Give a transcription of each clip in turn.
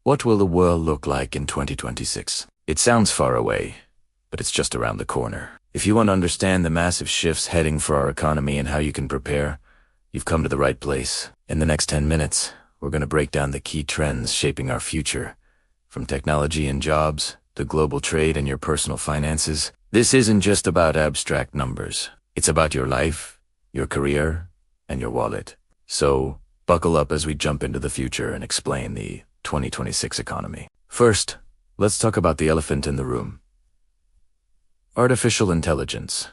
What will the world look like in 2026? It sounds far away, but it's just around the corner. If you want to understand the massive shifts heading for our economy and how you can prepare, you've come to the right place. In the next 10 minutes, we're going to break down the key trends shaping our future, from technology and jobs to global trade and your personal finances. This isn't just about abstract numbers. It's about your life, your career, and your wallet. So, buckle up as we jump into the future and explain the 2026 economy. First, let's talk about the elephant in the room. Artificial intelligence.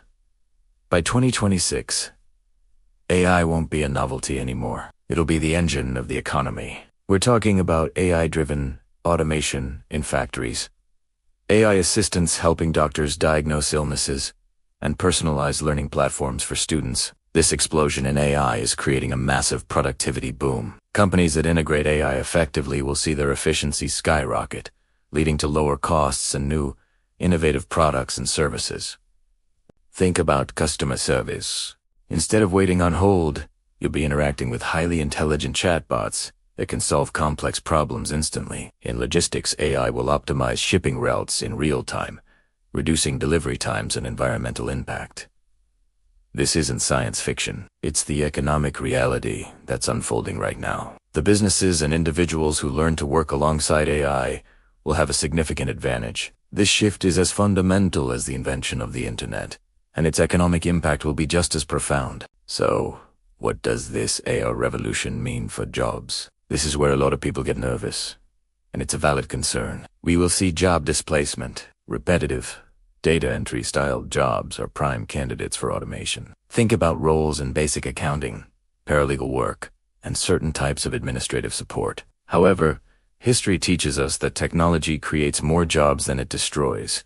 By 2026, AI won't be a novelty anymore. It'll be the engine of the economy. We're talking about AI-driven automation in factories, AI assistants helping doctors diagnose illnesses, and personalized learning platforms for students. This explosion in AI is creating a massive productivity boom. Companies that integrate AI effectively will see their efficiency skyrocket, leading to lower costs and new, innovative products and services. Think about customer service. Instead of waiting on hold, you'll be interacting with highly intelligent chatbots that can solve complex problems instantly. In logistics, AI will optimize shipping routes in real time, reducing delivery times and environmental impact. This isn't science fiction. It's the economic reality that's unfolding right now. The businesses and individuals who learn to work alongside AI will have a significant advantage. This shift is as fundamental as the invention of the internet, and its economic impact will be just as profound. So, what does this AI revolution mean for jobs? This is where a lot of people get nervous, and it's a valid concern. We will see job displacement. Repetitive, data entry-style jobs are prime candidates for automation. Think about roles in basic accounting, paralegal work, and certain types of administrative support. However, history teaches us that technology creates more jobs than it destroys,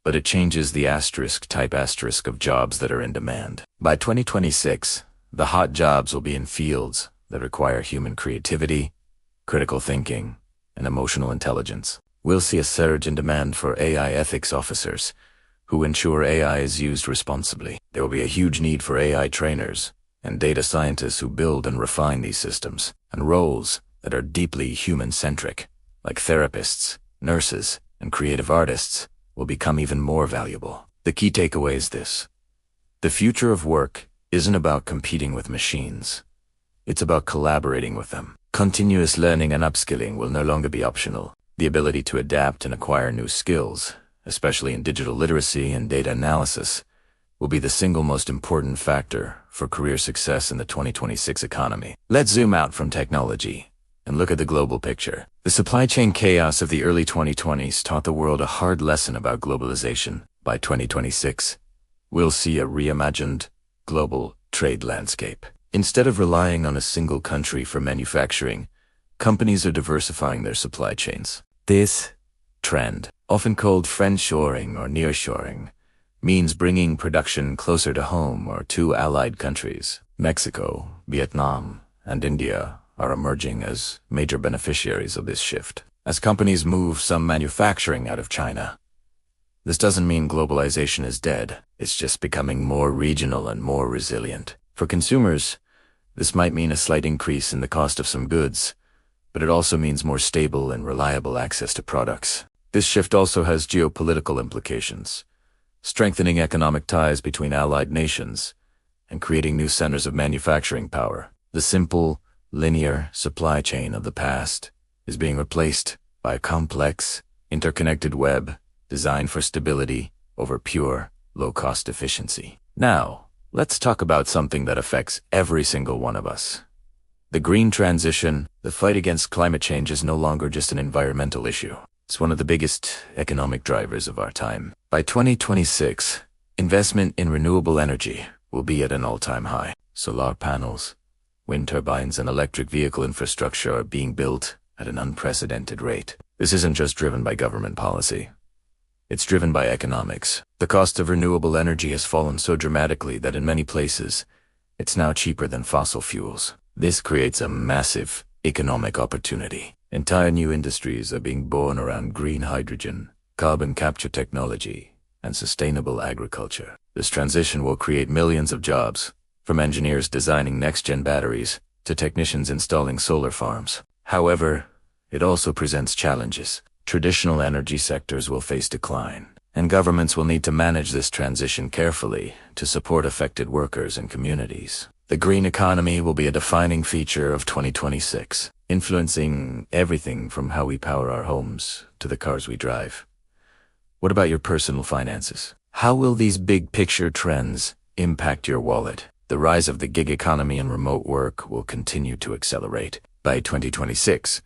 but it changes the asterisk of jobs that are in demand. By 2026, the hot jobs will be in fields that require human creativity, critical thinking, and emotional intelligence. We'll see a surge in demand for AI ethics officers who ensure AI is used responsibly. There will be a huge need for AI trainers and data scientists who build and refine these systems, and roles that are deeply human-centric, like therapists, nurses, and creative artists, will become even more valuable. The key takeaway is this: the future of work isn't about competing with machines. It's about collaborating with them. Continuous learning and upskilling will no longer be optional. The ability to adapt and acquire new skills, especially in digital literacy and data analysis, will be the single most important factor for career success in the 2026 economy. Let's zoom out from technology and look at the global picture. The supply chain chaos of the early 2020s taught the world a hard lesson about globalization. By 2026, we'll see a reimagined global trade landscape. Instead of relying on a single country for manufacturing, companies are diversifying their supply chains. This trend, often called friendshoring or nearshoring, means bringing production closer to home or to allied countries. Mexico, Vietnam, and India are emerging as major beneficiaries of this shift. As companies move some manufacturing out of China, this doesn't mean globalization is dead. It's just becoming more regional and more resilient. For consumers, this might mean a slight increase in the cost of some goods, but it also means more stable and reliable access to products. This shift also has geopolitical implications, strengthening economic ties between allied nations and creating new centers of manufacturing power. The simple, linear supply chain of the past is being replaced by a complex, interconnected web designed for stability over pure, low-cost efficiency. Now, let's talk about something that affects every single one of us. The green transition. The fight against climate change is no longer just an environmental issue. It's one of the biggest economic drivers of our time. By 2026, investment in renewable energy will be at an all-time high. Solar panels, wind turbines, and electric vehicle infrastructure are being built at an unprecedented rate. This isn't just driven by government policy. It's driven by economics. The cost of renewable energy has fallen so dramatically that in many places, it's now cheaper than fossil fuels. This creates a massive economic opportunity. Entire new industries are being born around green hydrogen, carbon capture technology, and sustainable agriculture. This transition will create millions of jobs, from engineers designing next-gen batteries to technicians installing solar farms. However, it also presents challenges. Traditional energy sectors will face decline, and governments will need to manage this transition carefully to support affected workers and communities. The green economy will be a defining feature of 2026, influencing everything from how we power our homes to the cars we drive. What about your personal finances? How will these big picture trends impact your wallet? The rise of the gig economy and remote work will continue to accelerate. By 2026,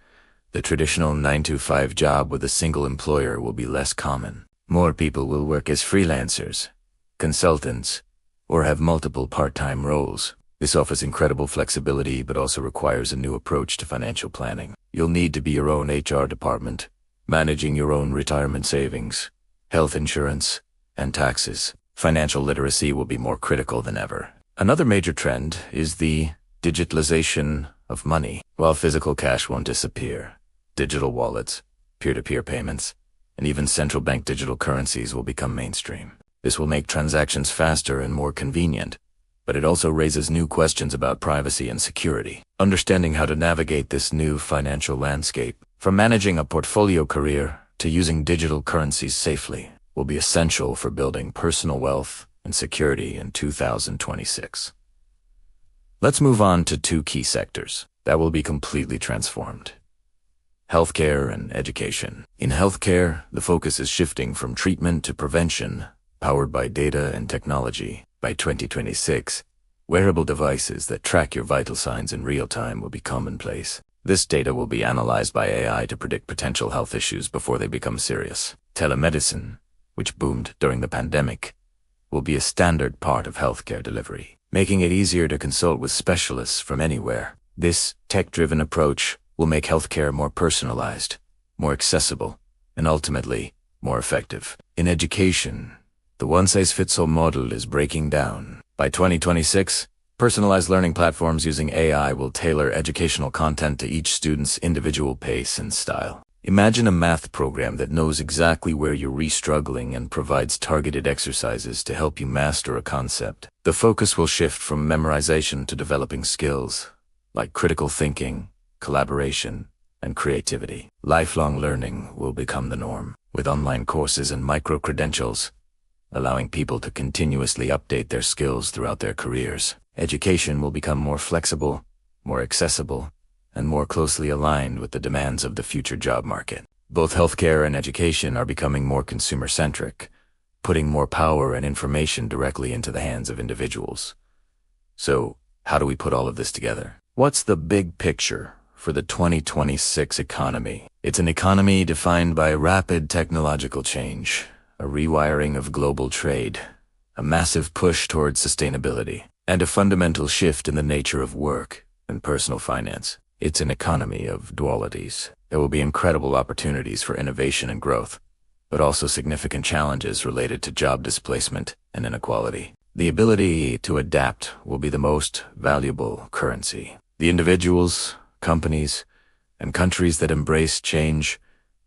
the traditional 9-to-5 job with a single employer will be less common. More people will work as freelancers, consultants, or have multiple part-time roles. This offers incredible flexibility but also requires a new approach to financial planning. You'll need to be your own HR department, managing your own retirement savings, health insurance, and taxes. Financial literacy will be more critical than ever. Another major trend is the digitalization of money. While physical cash won't disappear, digital wallets, peer-to-peer payments, and even central bank digital currencies will become mainstream. This will make transactions faster and more convenient, but it also raises new questions about privacy and security. Understanding how to navigate this new financial landscape, from managing a portfolio career to using digital currencies safely, will be essential for building personal wealth and security in 2026. Let's move on to two key sectors that will be completely transformed: healthcare and education. In healthcare, the focus is shifting from treatment to prevention, powered by data and technology. By 2026, wearable devices that track your vital signs in real time will be commonplace. This data will be analyzed by AI to predict potential health issues before they become serious. Telemedicine, which boomed during the pandemic, will be a standard part of healthcare delivery, making it easier to consult with specialists from anywhere. This tech-driven approach will make healthcare more personalized, more accessible, and ultimately more effective. In education, the one-size-fits-all model is breaking down. By 2026, personalized learning platforms using AI will tailor educational content to each student's individual pace and style. Imagine a math program that knows exactly where you're struggling and provides targeted exercises to help you master a concept. The focus will shift from memorization to developing skills like critical thinking, collaboration, and creativity. Lifelong learning will become the norm, with online courses and micro-credentials, allowing people to continuously update their skills throughout their careers. Education will become more flexible, more accessible, and more closely aligned with the demands of the future job market. Both healthcare and education are becoming more consumer-centric, putting more power and information directly into the hands of individuals. So, how do we put all of this together? What's the big picture for the 2026 economy? It's an economy defined by rapid technological change, a rewiring of global trade, a massive push towards sustainability, and a fundamental shift in the nature of work and personal finance. It's an economy of dualities. There will be incredible opportunities for innovation and growth, but also significant challenges related to job displacement and inequality. The ability to adapt will be the most valuable currency. The individuals, companies, and countries that embrace change,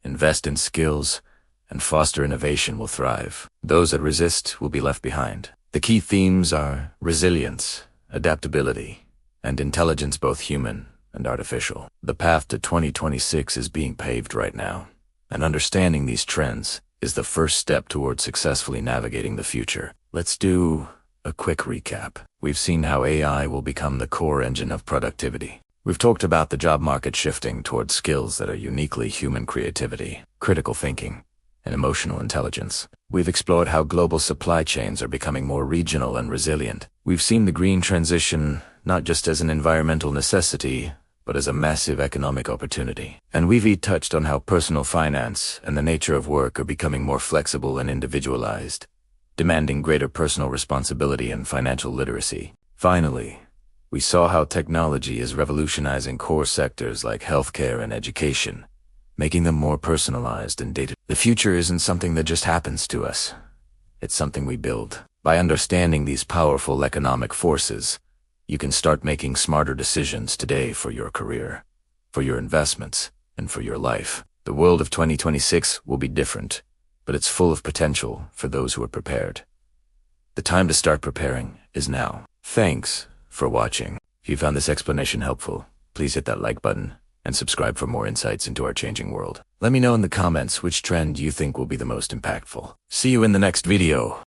invest in skills, and foster innovation will thrive. Those that resist will be left behind. The key themes are resilience, adaptability, and intelligence, both human and artificial. The path to 2026 is being paved right now, and understanding these trends is the first step towards successfully navigating the future. Let's do a quick recap. We've seen how AI will become the core engine of productivity. We've talked about the job market shifting towards skills that are uniquely human: creativity, critical thinking, and emotional intelligence. We've explored how global supply chains are becoming more regional and resilient. We've seen the green transition not just as an environmental necessity, but as a massive economic opportunity. And we've touched on how personal finance and the nature of work are becoming more flexible and individualized, demanding greater personal responsibility and financial literacy. Finally, we saw how technology is revolutionizing core sectors like healthcare and education, making them more personalized and data. The future isn't something that just happens to us. It's something we build. By understanding these powerful economic forces, you can start making smarter decisions today for your career, for your investments, and for your life. The world of 2026 will be different, but it's full of potential for those who are prepared. The time to start preparing is now. Thanks for watching. If you found this explanation helpful, please hit that like button and subscribe for more insights into our changing world. Let me know in the comments which trend you think will be the most impactful. See you in the next video.